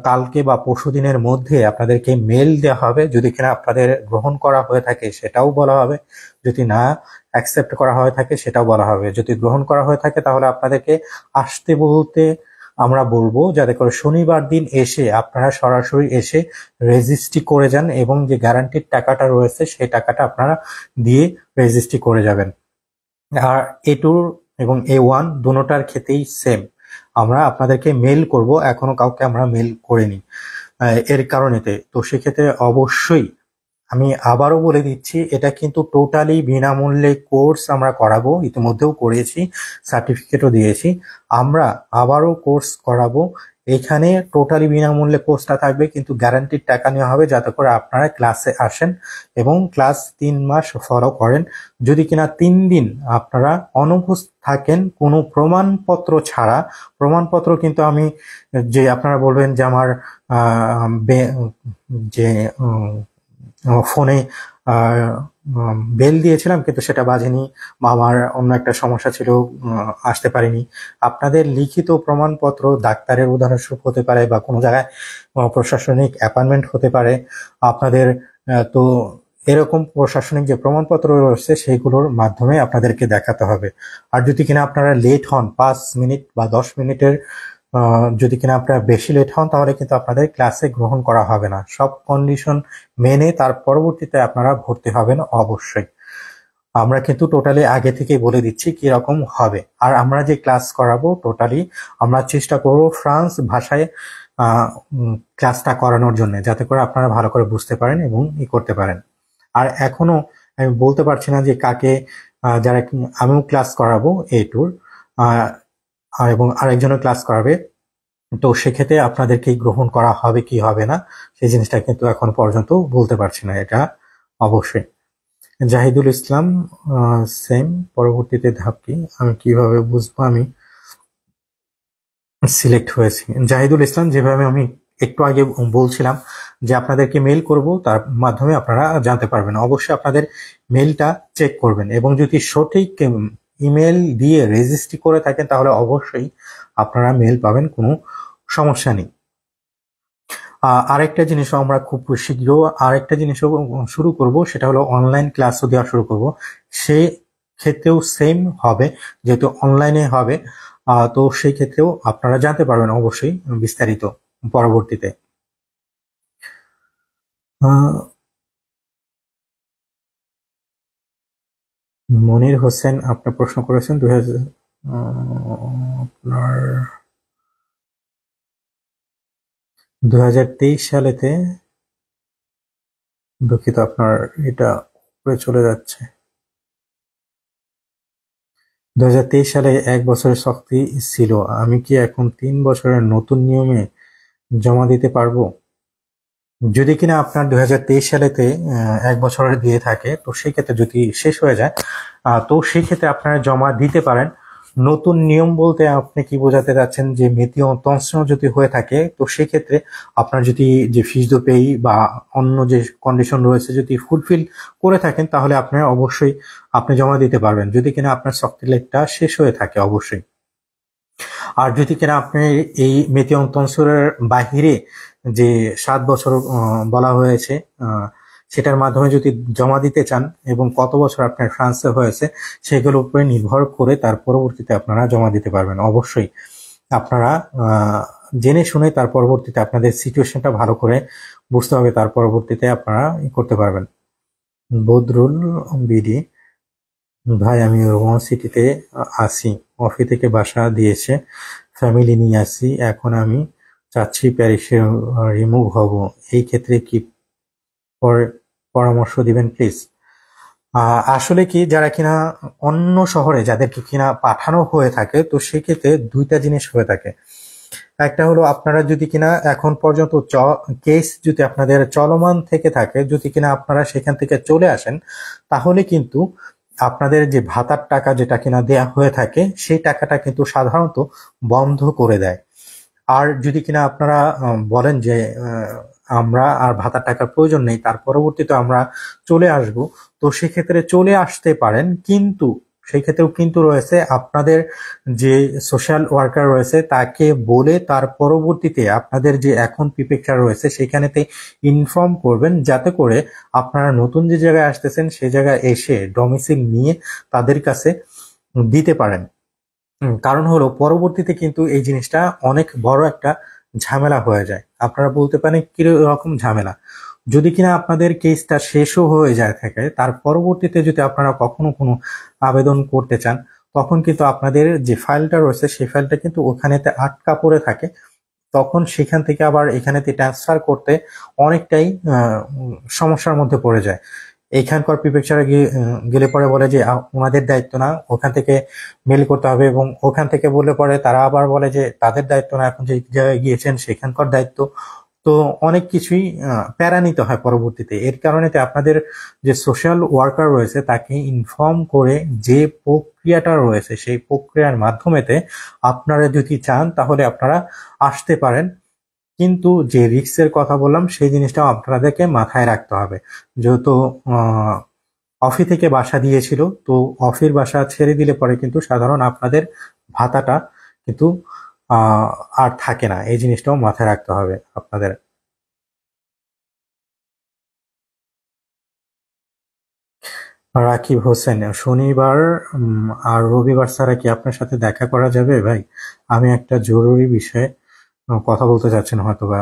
কালকে বা পরশুদিনের মধ্যে আপনাদেরকে মেল দেওয়া হবে। যদি কিনা আপনাদের গ্রহণ করা হয়ে থাকে সেটাও বলা হবে, যদি না অ্যাকসেপ্ট করা হয়ে থাকে সেটাও বলা হবে। যদি গ্রহণ করা হয়ে থাকে তাহলে আপনাদেরকে আসতে বলতে আমরা বলবো, যাতে করে শনিবার দিন এসে আপনারা সরাসরি এসে রেজিস্ট্রি করে যান এবং যে গ্যারান্টির টাকাটা রয়েছে সেই টাকাটা আপনারা দিয়ে রেজিস্ট্রি করে যাবেন। আর A2 এবং A1 দুটোটার ক্ষেত্রেই সেম, আমরা আপনাদেরকে মেল করব, এখনো কাউকে আমরা মেল করিনি এর কারণেতে। তো সেক্ষেত্রে অবশ্যই আমি আবারও বলে দিচ্ছি, এটা কিন্তু টোটালি বিনামূল্যে কোর্স আমরা করাবো, ইতিমধ্যেও করেছি, সার্টিফিকেটও দিয়েছি। আমরা আবারও কোর্স করাবো, এখানে টোটালি বিনামূল্যে কোর্সটা থাকবে, কিন্তু গ্যারান্টির টাকা নেওয়া হবে যাতে করে আপনারা ক্লাসে আসেন এবং ক্লাস 3 মাস ফলো করেন। যদি কিনা 3 দিন আপনারা অনুপস্থিত থাকেন কোনো প্রমাণপত্র ছাড়া, প্রমাণপত্র কিন্তু আমি যে আপনারা বলবেন যে আমার যে ফোনে বেল দিয়েছিলাম কিন্তু সেটা বাজেনি বা আমার অন্য একটা সমস্যা ছিল, আসতে পারিনি। আপনাদের লিখিত প্রমাণপত্র ডাক্তারের উদাহরণস্বরূপ হতে পারে বা কোনো জায়গায় প্রশাসনিক অ্যাপয়েন্টমেন্ট হতে পারে আপনাদের। তো এরকম প্রশাসনিক যে প্রমাণপত্র রয়েছে সেইগুলোর মাধ্যমে আপনাদেরকে দেখাতে হবে। আর যদি কিনা আপনারা লেট হন 5 মিনিট বা 10 মিনিটের, যদি কিনা আপনারা বেশি লেট হন তাহলে কিন্তু আপনাদের ক্লাসে গ্রহণ করা হবে না। সব কন্ডিশন মেনে তার পরবর্তীতে আপনারা ভর্তি হবেন অবশ্যই। আমরা কিন্তু টোটালি আগে থেকেই বলে দিচ্ছি কি রকম হবে। আর আমরা যে ক্লাস করাবো টোটালি আমরা চেষ্টা করব ফ্রান্স ভাষায় ক্লাসটা করানোর জন্য, যাতে করে আপনারা ভালো করে বুঝতে পারেন এবং করতে পারেন। আর এখনো আমি বলতে পারছি না যে কাকে, যারা আমিও ক্লাস করাবো A2 এবং আরেকজনও ক্লাস করাবে, তো সেক্ষেত্রে আপনাদেরকে গ্রহণ করা হবে কি হবে না সেই জিনিসটা কিন্তু এখন পর্যন্ত বলতে পারছি না, এটা অবশ্যই। জাহিদুল ইসলাম সেম, পরবর্তীতে ধাপ কি আমি কিভাবে বুঝবো আমি সিলেক্ট হয়েছি? জাহিদুল ইসলাম, যেভাবে আমি একটু আগে বলছিলাম যে আপনাদেরকে মেল করব, তার মাধ্যমে আপনারা জানতে পারবেন। অবশ্যই আপনাদের মেলটা চেক করবেন এবং যদি সঠিক ইমেল দিয়ে রেজিস্ট্রি করে থাকেন তাহলে অবশ্যই আপনারা মেল পাবেন, কোনো সমস্যা নেই। আরেকটা জিনিসও আমরা খুব শীঘ্র আরেকটা জিনিসও শুরু করব, সেটা হলো অনলাইন ক্লাসও দেওয়া শুরু করব। সে ক্ষেত্রেও সেম হবে, যেহেতু অনলাইনে হবে, তো সেই ক্ষেত্রেও আপনারা জানতে পারবেন অবশ্যই বিস্তারিত পরবর্তীতে। মনির হোসেন আপনি প্রশ্ন করেছেন 2000 আপনার 2023 সালেতে, দুঃখিত আপনার এটা উপরে চলে যাচ্ছে। 2023 সালে 1 বছরের শক্তি ছিল, আমি কি এখন 3 বছরের নতুন নিয়মে জমা দিতে পারবো? যদি কিনা আপনার 2023 সালেতে 1 বছরের দিয়ে থাকে, তো সেই ক্ষেত্রে যদি শেষ হয়ে যায় তো সেই ক্ষেত্রে আপনারা জমা দিতে পারেন। নতুন নিয়ম বলতে আপনি কি বোঝাতে চাচ্ছেন যে মেথি তন্ত্র যদি হয়ে থাকে তো সেক্ষেত্রে আপনার যদি যে ফিস দো পেই বা অন্য যে কন্ডিশন রয়েছে যদি ফুলফিল করে থাকেন তাহলে আপনার অবশ্যই আপনি জমা দিতে পারবেন যদি কিনা আপনার সফটওয়্যারটা শেষ হয়ে থাকে অবশ্যই। আর যদি কিনা আপনি এই মেথি তন্ত্রের বাহিরে যে 7 বছর বলা হয়েছে সেটার মাধ্যমে যদি জমা দিতে চান এবং কত বছর আপনার ফ্রান্সে হয়েছে সেগুলোর উপরে নির্ভর করে তার পরবর্তীতে আপনারা জমা দিতে পারবেন। অবশ্যই আপনারা জেনে শুনে তার পরবর্তীতে আপনাদের সিচুয়েশনটা ভালো করে বুঝতে হবে, তার পরবর্তীতে আপনারা করতে পারবেন। বদরুল বিডি, ভাই আমি রোমান সিটিতে আসি, অফি থেকে বাসা দিয়েছে, ফ্যামিলি নিয়ে আসি, এখন আমি চাচ্ছি প্যারিসে রিমুভ হব, এই ক্ষেত্রে কি পরামর্শ দিবেন প্লিজ? আসলে কি যারা কিনা অন্য শহরে যাদেরকে কিনা পাঠানো হয়ে থাকে তো সেক্ষেত্রে দুইটা জিনিস হয়ে থাকে। একটা হলো আপনারা যদি কিনা এখন পর্যন্ত কেস যদি আপনাদের চলমান থেকে থাকে, যদি কিনা আপনারা সেখান থেকে চলে আসেন তাহলে কিন্তু আপনাদের যে ভাতার টাকা যেটা কিনা দেয়া হয়ে থাকে সেই টাকাটা কিন্তু সাধারণত বন্ধ করে দেয়। আর যদি কিনা আপনারা বলেন যে আমরা আর ভাতার টাকার প্রয়োজন নেই, তার পরবর্তীতে আমরা চলে আসব, তো সেক্ষেত্রে চলে আসতে পারেন, কিন্তু সেই ক্ষেত্রেও কিন্তু রয়েছে আপনাদের যে সোশ্যাল ওয়ার্কার রয়েছে তাকে বলে তার পরবর্তীতে আপনাদের যে এখন প্রিপেকচার রয়েছে সেখানেতে ইনফর্ম করবেন যাতে করে আপনারা নতুন যে জায়গায় আসতেছেন সেই জায়গায় এসে ডমিসিল নিয়ে তাদের কাছে দিতে পারেন। কারণ হলো পরবর্তীতে কিন্তু এই জিনিসটা অনেক বড় একটা ঝামেলা হয়ে যায়। আপনারা বলতে পারেন কিরকম ঝামেলা, যদি কিনা আপনাদের কেসটা শেষও হয়ে যায় থাকে তার পরবর্তীতে যদি আপনারা কখনো কোনো আবেদন করতে চান তখন কিন্তু আপনাদের যে ফাইলটা রয়েছে সেই ফাইলটা কিন্তু ওখানেতে আটকা পড়ে থাকে, তখন সেখান থেকে আবার এখানেতে ট্রান্সফার করতে অনেকটাই সমস্যার মধ্যে পড়ে যায়। এইখানকার প্রিপেকচারে গেলে পরে বলে যে ওনাদের দায়িত্ব না, ওখান থেকে মেল করতে হবে, এবং ওখান থেকে বলে পরে তারা আবার বলে যে তাদের দায়িত্ব না, এখন যে জায়গায় গিয়েছেন সেখানকার দায়িত্ব। তো অনেক কিছুই প্যারা নিতে হয় পরবর্তীতে। এর কারণে আপনাদের যে সোশ্যাল ওয়ার্কার রয়েছে তাকে ইনফর্ম করে যে প্রক্রিয়াটা রয়েছে সেই প্রক্রিয়ার মাধ্যমেতে আপনারা যদি চান তাহলে আপনারা আসতে পারেন, কিন্তু যে রিস্কের কথা বললাম সেই জিনিসটাও আপনাদেরকে মাথায় রাখতে হবে। যেহেতু অফি থেকে বাসা দিয়েছিল, তো অফির বাসা ছেড়ে দিলে পরে কিন্তু সাধারণ আপনাদের ভাতাটা কিন্তু আর থাকে না, এই জিনিসটাও মাথায় রাখতে হবে আপনাদের। রাকিব হোসেন, শনিবার আর রবিবার ছাড়া কি আপনার সাথে দেখা করা যাবে ভাই? আমি একটা জরুরি বিষয়ে কথা বলতে চাচ্ছেন, হয়তো বা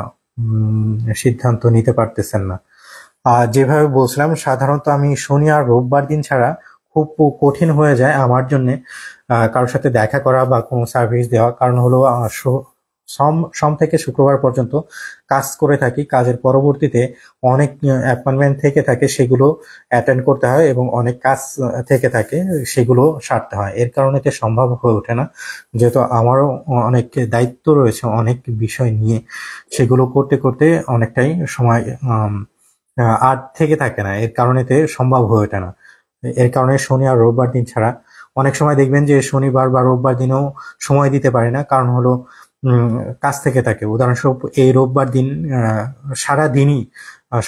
সিদ্ধান্ত নিতে পারতেছেন না। যেভাবে বলছিলাম সাধারণত আমি শনি আর রোববার দিন ছাড়া খুব কঠিন হয়ে যায় আমার জন্য কারোর সাথে দেখা করা বা কোনো সার্ভিস দেওয়া। কারণ হলো সোম থেকে শুক্রবার পর্যন্ত কাজ করে থাকি, কাজের পরবর্তীতে অনেক অ্যাপয়েন্টমেন্ট থেকে থাকে সেগুলো অ্যাটেন্ড করতে হয় এবং অনেক কাজ থেকে থাকে সেগুলো সারতে হয়। এর কারণে সম্ভব হয়ে ওঠে না, যেহেতু আমারও অনেক দায়িত্ব রয়েছে অনেক বিষয় নিয়ে, সেগুলো করতে করতে অনেকটাই সময় আর থেকে থাকে না, এর কারণেতে সম্ভব হয়ে ওঠে না। এর কারণে শনি আর রোববার দিন ছাড়া অনেক সময় দেখবেন যে শনিবার বা রোববার দিনেও সময় দিতে পারি না, কারণ হলো কাজ থেকে থাকে। উদাহরণস্বরূপ এই রোববার দিন সারা দিনই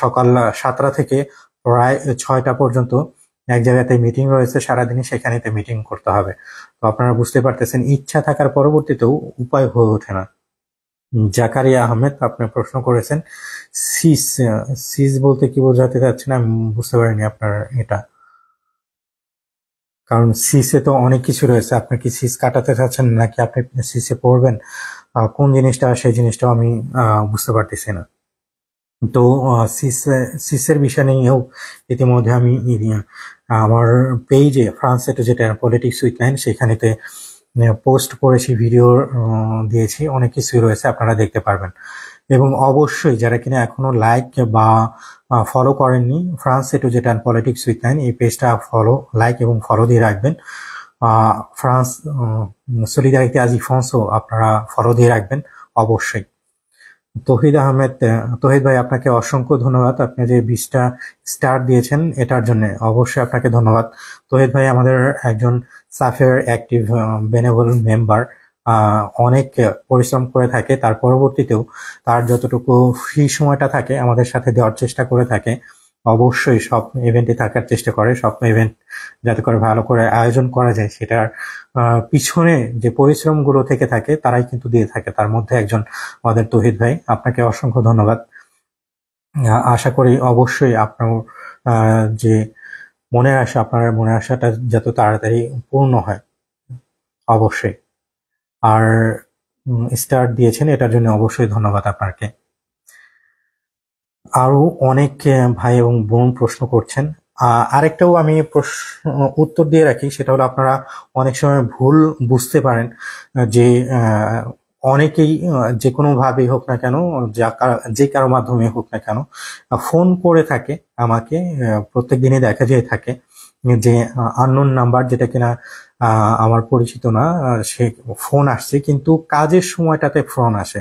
সকাল 7টা থেকে প্রায় 6টা পর্যন্ত এক জায়গাতে মিটিং রয়েছে, সারাদিনই সেখানেতে মিটিং করতে হবে। তো আপনারা বুঝতে পারতেছেন ইচ্ছা থাকার পরবর্তীতেও উপায় হয়ে ওঠে না। জাকারিয়া আহমেদ, আপনি প্রশ্ন করেছেন সিস, সিস বলতে কি বোঝাতে চাচ্ছেন আমি বুঝতে পারিনি আপনার এটা, কারণ সিসে তো অনেক কিছু রয়েছে। আপনি কি সিস কাটাতে চাচ্ছেন নাকি আপনি সিসে পড়বেন, কোন জিনিসটা সেই জিনিসটাও আমি বুঝতে পারতেছি না। তো সিসের বিষয় নিয়েও ইতিমধ্যে আমি আমার পেজে ফ্রান্স এটু যেটা পলিটিক্স উইথ নাইন সেখানেতে পোস্ট করেছি, ভিডিও দিয়েছি, অনেক কিছুই রয়েছে, আপনারা দেখতে পারবেন। এবং অবশ্যই যারা কিনা এখনো লাইক বা ফলো করেননি ফ্রান্স এটু যেটা পলিটিক্স উইথ নাইন এই পেজটা ফলো, লাইক এবং ফলো দিয়ে রাখবেন। ফ্রান্স সলিডারিতে আজি ফ্রান্সও আপনারা ফলো দিয়ে রাখবেন অবশ্যই। তহিদ আহমেদ, তহিদ ভাই আপনাকে অসংখ্য ধন্যবাদ। আপনি যে 20টা স্টার দিয়েছেন এটার জন্য অবশ্যই আপনাকে ধন্যবাদ। তহিদ ভাই আমাদের একজন সাফের অ্যাক্টিভ বেনেভল মেম্বার, অনেক পরিশ্রম করে থাকে, তার পরবর্তীতেও তার যতটুকু ফ্রি সময়টা থাকে আমাদের সাথে দেওয়ার চেষ্টা করে থাকে। অবশ্যই সব ইভেন্টে থাকার চেষ্টা করে, সব ইভেন্ট যাতে করে ভালো করে আয়োজন করা যায় সেটার পিছনে যে পরিশ্রমগুলো থেকে থাকে তারাই কিন্তু দিয়ে থাকে। তার মধ্যে একজন আমাদের তৌহিদ ভাই, আপনাকে অসংখ্য ধন্যবাদ। আশা করি অবশ্যই আপনার যে আপনার মনের আশাটা যত তাড়াতাড়ি পূর্ণ হয় অবশ্যই। আর স্টার দিয়েছেন এটার জন্য অবশ্যই ধন্যবাদ আপনাকে। আরো অনেক ভাই এবং বোন প্রশ্ন করছেন। আরেকটাও আমি উত্তর দিয়ে রাখি, সেটা হলো আপনারা অনেক সময় ভুল বুঝতে পারেন যে অনেকেই যে কোনো ভাবেই হোক না কেন, যে কারো মাধ্যমে হোক না কেন ফোন করে থাকে আমাকে, প্রত্যেক দিনই দেখা যেয়ে থাকে যে আননোন নাম্বার, যেটা কিনা আমার পরিচিত না, সে ফোন আসছে, কিন্তু কাজের সময়টাতে ফোন আসে।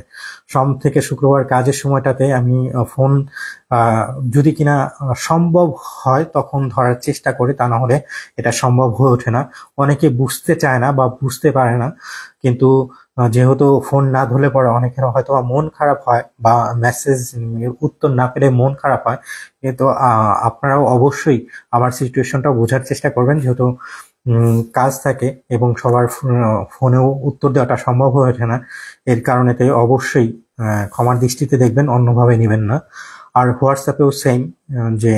সোম থেকে শুক্রবার কাজের সময়টাতে আমি ফোন যদি কিনা সম্ভব হয় তখন ধরার চেষ্টা করি, তা না হলে এটা সম্ভব হয়ে ওঠে না। অনেকে বুঝতে চায় না বা বুঝতে পারে না, কিন্তু যেহেতু ফোন না ধরলে পরে অনেকের হয়তো মন খারাপ হয় বা মেসেজ উত্তর না পেলে মন খারাপ হয়। কিন্তু আপনারাও অবশ্যই আমার সিচুয়েশনটা বোঝার চেষ্টা করবেন, যেহেতু কাজ থাকে এবং সবার ফোনেও উত্তর দেওয়াটা সম্ভব হয়ে ওঠে না। এর কারণেতে অবশ্যই ক্ষমার দৃষ্টিতে দেখবেন, অন্যভাবে নেবেন না। আর হোয়াটসঅ্যাপেও সেম, যে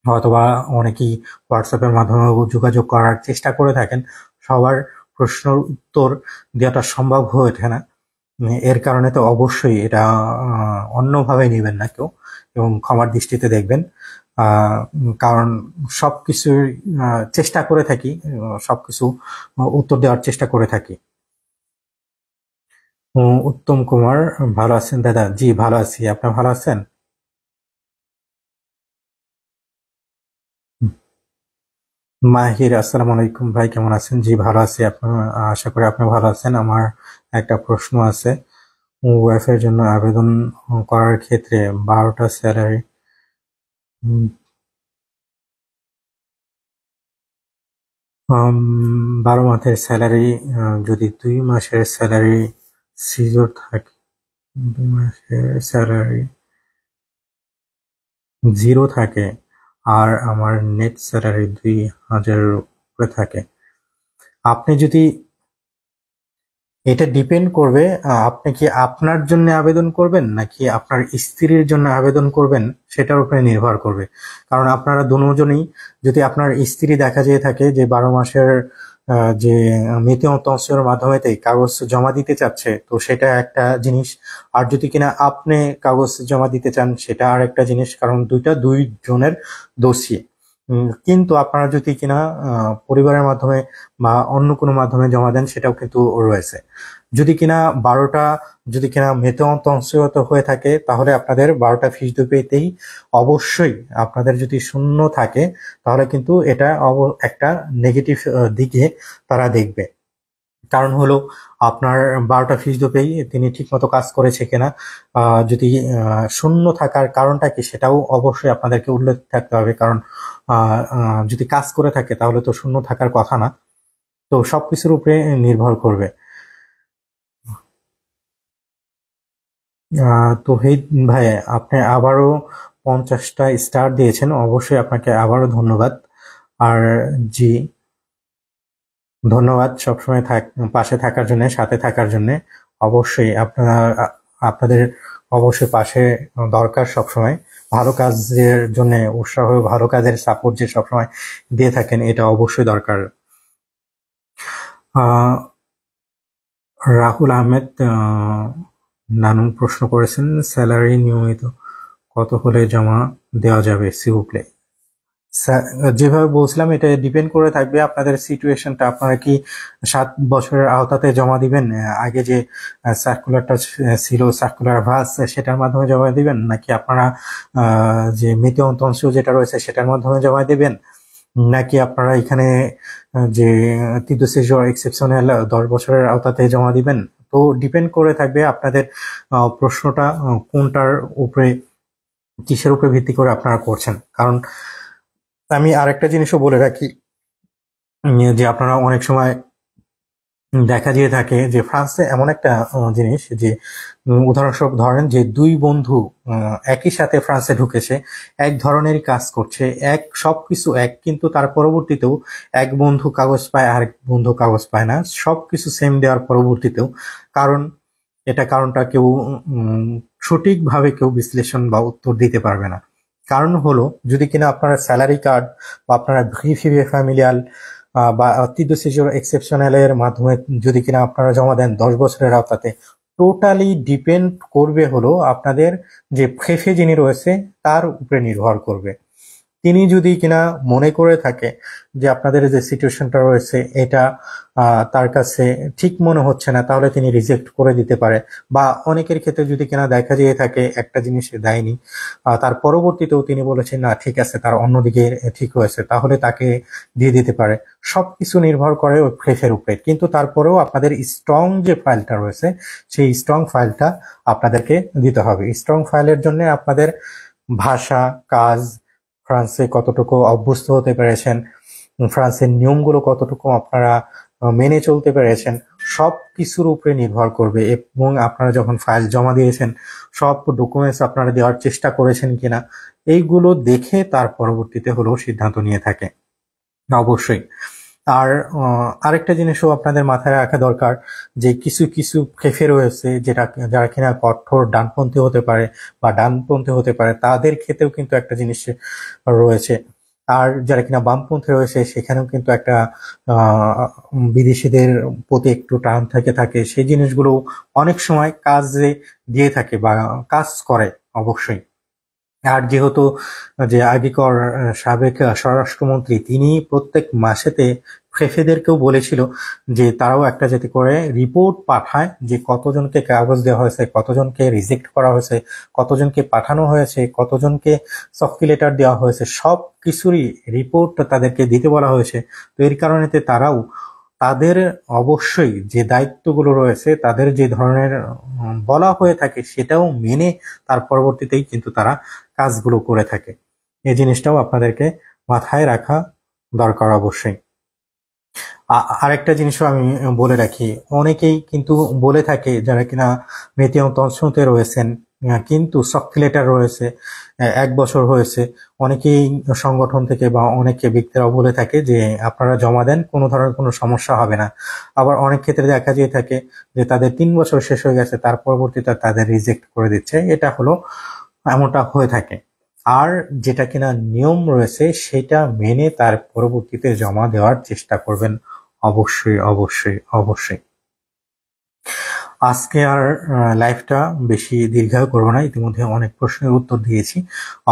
অথবা অনেকেই হোয়াটসঅ্যাপের মাধ্যমে যোগাযোগ করার চেষ্টা করে থাকেন, সবার প্রশ্নের উত্তর দেওয়াটা সম্ভব হয়ে ওঠে না। এর কারণে তো অবশ্যই এটা অন্যভাবে নেবেন না কেউ, এবং ক্ষমার দৃষ্টিতে দেখবেন। কারণ সবকিছুর চেষ্টা করে থাকি, সবকিছু উত্তর দেওয়ার চেষ্টা করে থাকি। উত্তম কুমার, ভালো আছেন দাদা? জি ভালো আছি, আপনি ভালো আছেন? মাহির, আসসালামু আলাইকুম ভাই, কেমন আছেন? জি ভালো আছি, আপনার আশা করি আপনি ভালো আছেন। আমার একটা প্রশ্ন আছে, ওয়াইফের জন্য আবেদন করার ক্ষেত্রে 12টা স্যালারি, 12 মাসের স্যালারি, যদি 2 মাসের স্যালারি সিজোর থাকে, 2 মাসের স্যালারি 0 থাকে, আর আমার নেট স্যালারি 2000-এর উপরে থাকে, আপনি যদি, এটা ডিপেন্ড করবে আপনি কি আপনার জন্য আবেদন করবেন নাকি আপনার স্ত্রীর জন্য আবেদন করবেন, সেটার উপরে নির্ভর করবে। কারণ আপনারা দুজনেই, যদি আপনার স্ত্রী দেখা যেয়ে থাকে যে 12 মাসের যে মেয়াদি তহসিলের মাধ্যমে কাগজ জমা দিতে চাচ্ছে, তো সেটা একটা জিনিস। আর যদি কিনা আপনি কাগজ জমা দিতে চান, সেটা আর একটা জিনিস, কারণ দুই জনের দোষী। কিন্তু আপনারা যদি কিনা পরিবারের মাধ্যমে বা অন্য কোনো মাধ্যমে জমা দেন, সেটাও কিন্তু রয়েছে। যদি কিনা 12টা, যদি কিনা মেয়াদি তহসিল হয়ে থাকে, তাহলে আপনাদের 12টা ফিস পেতেই অবশ্যই, আপনাদের যদি শূন্য থাকে তাহলে কিন্তু এটা একটা নেগেটিভ দিকে তারা দেখবে। কারণ হলো আপনার 12টা ফিস পেয়ে তিনি ঠিকমতো কাজ করেছে কিনা। যদি শূন্য থাকার কারণটা কি, সেটাও অবশ্যই আপনাদেরকে উল্লেখ থাকতে হবে। কারণ যদি কাজ করে থাকে তাহলে তো শূন্য থাকার কথা না। তো সবকিছুর উপরে নির্ভর করবে। তৌহিদ ভাই, আপনি আবারও 50টা স্টার দিয়েছেন, অবশ্যই আপনাকে আবারও ধন্যবাদ। আর জি, ধন্যবাদ সবসময় পাশে থাকার জন্য, সাথে থাকার জন্য। অবশ্যই আপনাদের অবশ্যই পাশে দরকার সবসময়। ভালো কাজের জন্য উৎসাহ, ভালো কাজের সাপোর্ট যে সবসময় দিয়ে থাকেন, এটা অবশ্যই দরকার। রাহুল আহমেদ নানু প্রশ্ন করেছেন, স্যালারি নিয়মিত কত হলে জমা দেওয়া যাবে সিউপ্লে? যেভাবে বলছিলাম, এটা ডিপেন্ড করে থাকবে আপনাদের সিচুয়েশনটা। আপনারা কি 7 বছরের আওতাতে জমা দিবেন, আগে যে সার্কুলারটা ছিল, সার্কুলার ভাস, সেটার মাধ্যমে জমা দিবেন, নাকি আপনারা যে মেয়াদি তহসিল যেটা রয়েছে সেটার মাধ্যমে জমা দিবেন, নাকি আপনারা এখানে যে তিতুসিজর এক্সেপশনাল 10 বছরের আওতাতে জমা দিবেন? তো ডিপেন্ড করে থাকবে আপনাদের প্রশ্নটা কোনটার উপরে, কিসের উপরে ভিত্তি করে আপনারা করছেন। কারণ আমি আরেকটা জিনিসও বলে রাখি যে আপনারা অনেক সময় দেখা দিয়ে থাকে যে ফ্রান্সে এমন একটা জিনিস যে উদাহরণস্বরূপ ধরেন যে দুই বন্ধু একই সাথে ফ্রান্সে ঢুকেছে, এক ধরনেরই কাজ করছে, সবকিছু এক, কিন্তু তার পরবর্তীতেও এক বন্ধু কাগজ পায় আর এক বন্ধু কাগজ পায় না, সবকিছু সেম দেওয়ার পরবর্তীতেও। কারণ কারণটা কেউ সঠিকভাবে কেউ বিশ্লেষণ বা উত্তর দিতে পারবে না। কারণ হলো যদি কিনা আপনারা স্যালারি কার্ড বা আপনারা ভিভি ফ্যামিলিয়াল বা তিদ্য সিজুর এক্সেপশনালের মাধ্যমে যদি কিনা আপনারা জমা দেন 10 বছরের আওতাতে, টোটালি ডিপেন্ড করবে হলো আপনাদের যে ফেফে যিনি রয়েছে তার উপরে নির্ভর করবে। তিনি যদি কিনা মনে করে থাকে যে আপনাদের যে সিচুয়েশনটা রয়েছে এটা তার কাছে ঠিক মনে হচ্ছে না, তাহলে তিনি রিজেক্ট করে দিতে পারে। বা অনেকের ক্ষেত্রে যদি কিনা দেখা যেয়ে থাকে একটা জিনিস দেয়নি, তার পরবর্তীতেও তিনি বলেছেন না ঠিক আছে, তার অন্যদিকে ঠিক হয়েছে, তাহলে তাকে দিয়ে দিতে পারে। সবকিছু নির্ভর করে ওই ফেফের উপরে। কিন্তু তারপরেও আপনাদের স্ট্রং যে ফাইলটা রয়েছে সেই স্ট্রং ফাইলটা আপনাদেরকে দিতে হবে। স্ট্রং ফাইলের জন্য আপনাদের ভাষা, কাজ, ফ্রান্সে কতটুকু অভ্যস্ত হতে পেরেছেন, ফ্রান্সের নিয়মগুলো কতটুকু আপনারা মেনে চলতে পেরেছেন, সব কিছুর উপরে নির্ভর করবে। এবং আপনারা যখন ফাইল জমা দিয়েছেন সব ডকুমেন্টস আপনারা দেওয়ার চেষ্টা করেছেন কিনা, এইগুলো দেখে তার পরবর্তীতে হলেও সিদ্ধান্ত নিয়ে থাকে অবশ্যই। আর আরেকটা জিনিসও আপনাদের মাথায় রাখা দরকার যে কিছু কিছু ফেফে রয়েছে যারা কিনা কঠোর ডানপন্থী হতে পারে বা ডানপন্থী হতে পারে, তাদের ক্ষেত্রেও কিন্তু একটা জিনিস রয়েছে। আর যারা কিনা বামপন্থী রয়েছে সেখানেও কিন্তু একটা বিদেশিদের প্রতি একটু টান থাকে, সেই জিনিসগুলো অনেক সময় কাজে দিয়ে থাকে বা কাজ করে অবশ্যই। আর যেহেতু যে আগেকার সাবেক স্বরাষ্ট্রমন্ত্রী তিনি প্রত্যেক মাসেতে ফেফেদেরকেও বলেছিল যে তারাও একটা যাতে করে রিপোর্ট পাঠায় যে কতজনকে কাগজ দেওয়া হয়েছে, কতজনকে রিজেক্ট করা হয়েছে, কতজনকে পাঠানো হয়েছে, কতজনকে সফট লেটার দেওয়া হয়েছে, সব কিছুরই রিপোর্ট তাদেরকে দিতে বলা হয়েছে। তো এর কারণেতে তারাও তাদের অবশ্যই যে দায়িত্বগুলো রয়েছে, তাদের যে ধরনের বলা হয়ে থাকে সেটাও মেনে তার পরবর্তীতেই কিন্তু তারা কাজগুলো করে থাকে। এই জিনিসটাও আপনাদেরকে মাথায় রাখা দরকার অবশ্যই। আরেকটা জিনিসও আমি বলে রাখি, অনেকেই কিন্তু বলে থাকে যারা কিনা মেতে তৎসতে রয়েছেন কিন্তু সফট লেটার রয়েছে 1 বছর হয়েছে, অনেকেই সংগঠন থেকে বা অনেকে ব্যক্তিরাও বলে থাকে যে আপনারা জমা দেন, কোনো ধরনের কোনো সমস্যা হবে না। আবার অনেক ক্ষেত্রে দেখা যেয়ে থাকে যে তাদের 3 বছর শেষ হয়ে গেছে, তার পরবর্তীতে তাদের রিজেক্ট করে দিচ্ছে। এটা হলো এমনটা হয়ে থাকে। আর যেটা কিনা নিয়ম রয়েছে সেটা মেনে তার পরবর্তীতে জমা দেওয়ার চেষ্টা করবেন অবশ্যই অবশ্যই অবশ্যই। আজকে আর লাইভটা বেশি দীর্ঘায়ু করবো না, ইতিমধ্যে অনেক প্রশ্নের উত্তর দিয়েছি।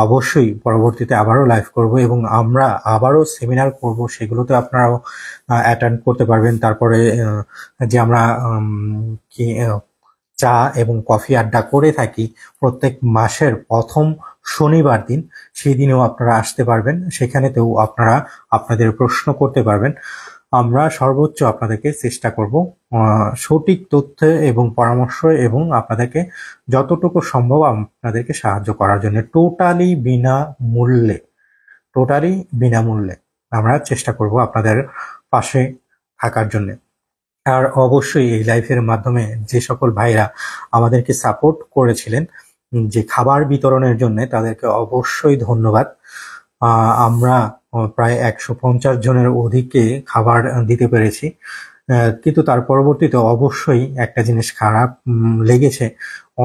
অবশ্যই পরবর্তীতে আবারও লাইভ করব এবং আমরা আবারও সেমিনার করব, সেগুলোতে আপনারাও অ্যাটেন্ড করতে পারবেন। তারপরে যে আমরা কি চা এবং কফি আড্ডা করে থাকি প্রত্যেক মাসের প্রথম শনিবার দিন, সেই দিনেও আপনারা আসতে পারবেন, সেখানেতেও আপনারা আপনাদের প্রশ্ন করতে পারবেন। আমরা সর্বোচ্চ আপনাদেরকে চেষ্টা করব সঠিক তথ্য এবং পরামর্শ এবং আপনাদেরকে যতটুকু সম্ভব আপনাদেরকে সাহায্য করার জন্য টোটালি বিনামূল্যে আমরা চেষ্টা করব আপনাদের পাশে থাকার জন্য। আর অবশ্যই এই লাইভের মাধ্যমে যে সকল ভাইরা আমাদেরকে সাপোর্ট করেছিলেন যে খাবার বিতরণের জন্য, তাদেরকে অবশ্যই ধন্যবাদ। আমরা প্রায় 150 জনের অধিককে খাবার দিতে পেরেছি। কিন্তু তার পরবর্তীতে অবশ্যই একটা জিনিস খারাপ লেগেছে,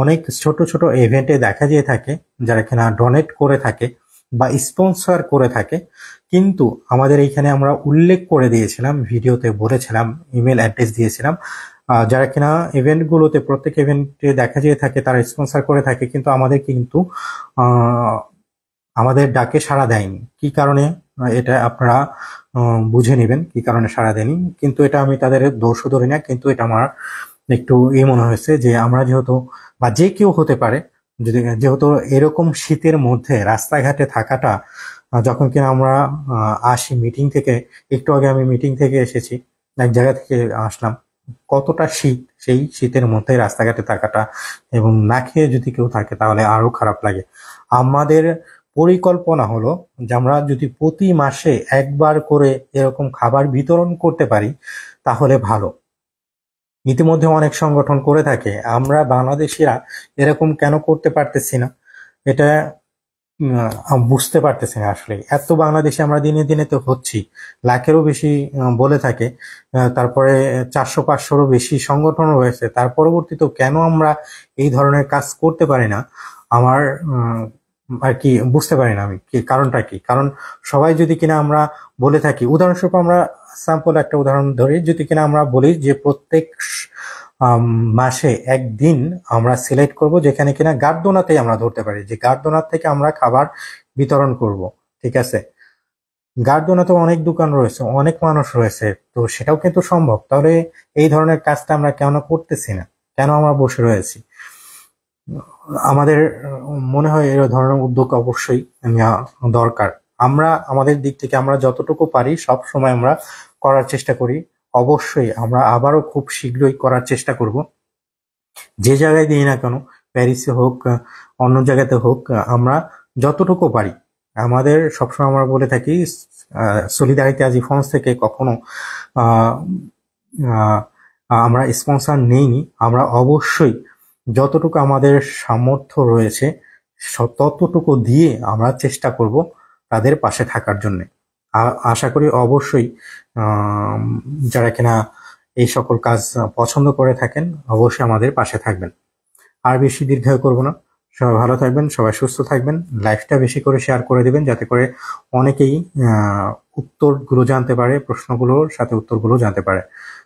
অনেক ছোট ছোট ইভেন্টে দেখা যেয়ে থাকে যারা কিনা ডোনেট করে থাকে বা স্পন্সর করে থাকে, কিন্তু আমাদের এইখানে আমরা উল্লেখ করে দিয়েছিলাম, ভিডিওতে বলেছিলাম, ইমেল অ্যাড্রেস দিয়েছিলাম, যারা কিনা ইভেন্টগুলোতে প্রত্যেক ইভেন্টে দেখা যেয়ে থাকে তারা স্পন্সর করে থাকে, কিন্তু আমাদের ডাকে সাড়া দেয়নি। কি কারণে এটা আপনারা বুঝে নেবেন কি কারণে সাড়া দেয়নি। কিন্তু এটা আমি তাদের দোষও ধরি না, কিন্তু এটা আমার একটু মনে হয়েছে যে আমরা যেহেতু বা যে কেউ হতে পারে, যেহেতু এরকম শীতের মধ্যে রাস্তাঘাটে থাকাটা, যখন কিনা আমরা আসি মিটিং থেকে, একটু আগে আমি মিটিং থেকে এসেছি, এক জায়গা থেকে আসলাম, কতটা শীত, সেই শীতের মধ্যে রাস্তাঘাটে থাকাটা এবং না খেয়ে যদি কেউ থাকে তাহলে আরো খারাপ লাগে। আমাদের পরিকল্পনা হলো যে আমরা যদি প্রতি মাসে একবার করে এরকম খাবার বিতরণ করতে পারি তাহলে ভালো। ইতিমধ্যে অনেক সংগঠন করে থাকে, আমরা বাংলাদেশিরা এরকম কেন করতে পারতেছি না, এটা বুঝতে পারতেছি না আসলে। এত বাংলাদেশি আমরা দিনে দিনে তো হচ্ছি, লাখেরও বেশি বলে থাকে, তারপরে 400-500-রও বেশি সংগঠন রয়েছে, তার পরবর্তীতেও কেন আমরা এই ধরনের কাজ করতে পারি না আমার আর কি বুঝতে পারি না আমি কারণটা কি। কারণ সবাই যদি কিনা আমরা বলে থাকি, উদাহরণস্বরূপ আমরা স্যাম্পল একটা উদাহরণ ধরি, যদি কিনা আমরা বলি যে প্রত্যেক মাসে একদিন আমরা সিলেক্ট করব যেখানে কিনা গার্ডোনাতেই আমরা ধরতে পারি যে গার্ডোনার থেকে আমরা খাবার বিতরণ করব, ঠিক আছে। গার্ডোনাতে অনেক দোকান রয়েছে, অনেক মানুষ রয়েছে, তো সেটাও কিন্তু সম্ভব। তাহলে এই ধরনের কাজটা আমরা কেন করতেছি না, কেন আমরা বসে রয়েছি? আমাদের মনে হয় এই ধরনের উদ্যোগ অবশ্যই নেওয়া দরকার। আমরা আমাদের দিক থেকে আমরা যতটুকু পারি সব সময় আমরা করার চেষ্টা করি। অবশ্যই আমরা আবারও খুব শীঘ্রই করার চেষ্টা করব। যে জায়গায় দিই না কেন, প্যারিসে হোক অন্য জায়গাতে হোক, আমরা যতটুকু পারি আমাদের সবসময় আমরা বলে থাকি সলিডারিটি আজি ফ্রান্স থেকে কখনো আহ, আহ, আমরা স্পন্সর নেইনি। আমরা অবশ্যই যতটুকু আমাদের সামর্থ্য রয়েছে ততটুকু দিয়ে আমরা চেষ্টা করব তাদের পাশে থাকার জন্য। আশা করি অবশ্যই যারা কিনা এই সকল কাজ পছন্দ করে থাকেন অবশ্যই আমাদের পাশে থাকবেন। আর বেশি দীর্ঘায়ু করব না, সবাই ভালো থাকবেন, সবাই সুস্থ থাকবেন। লাইফটা বেশি করে শেয়ার করে দিবেন যাতে করে অনেকেই উত্তরগুলো জানতে পারে, প্রশ্নগুলোর সাথে উত্তরগুলো জানতে পারে।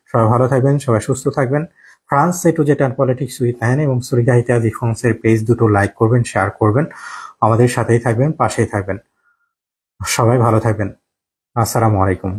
সবাই ভালো থাকবেন, সবাই সুস্থ থাকবেন। France A to Z and politics with Nahin এবং সলিডারিটি আজি ফ্রান্সের পেজ দুটো লাইক করবেন, শেয়ার করবেন, আমাদের সাথেই থাকবেন, পাশেই থাকবেন। সবাই ভালো থাকবেন। আসসালামু আলাইকুম।